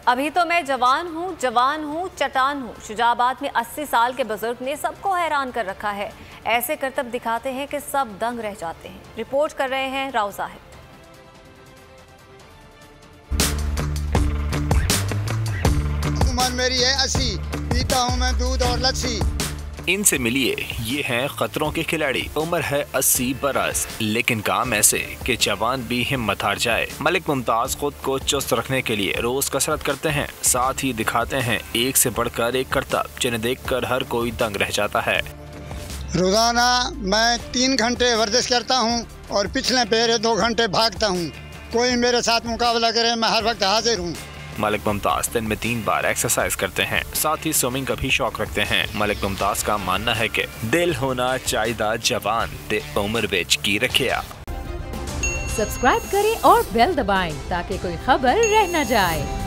अभी तो मैं जवान हूँ चटान हूँ। शुजाबाद में 80 साल के बुजुर्ग ने सबको हैरान कर रखा है। ऐसे करतब दिखाते हैं कि सब दंग रह जाते हैं। रिपोर्ट कर रहे हैं राव साहिब। उम्र मेरी है 80, पीता हूँ मैं दूध और लस्सी। इनसे मिलिए, ये हैं खतरों के खिलाड़ी। उम्र है 80 बरस, लेकिन काम ऐसे कि जवान भी हिम्मत हार जाए। मलिक मुमताज खुद को चुस्त रखने के लिए रोज कसरत करते हैं, साथ ही दिखाते हैं एक से बढ़कर एक करतब, जिन्हें देखकर हर कोई दंग रह जाता है। रोजाना मैं 3 घंटे वर्जिश करता हूँ और पिछले पैर 2 घंटे भागता हूँ। कोई मेरे साथ मुकाबला करे, मैं हर वक्त हाजिर हूँ। मलिक मुमताज दिन में 3 बार एक्सरसाइज करते हैं, साथ ही स्विमिंग का भी शौक रखते हैं। मलिक मुमताज का मानना है कि दिल होना चाहिए जवान ते उम्र बेच की रखिया। सब्सक्राइब करें और बेल दबाएं ताकि कोई खबर रह न जाए।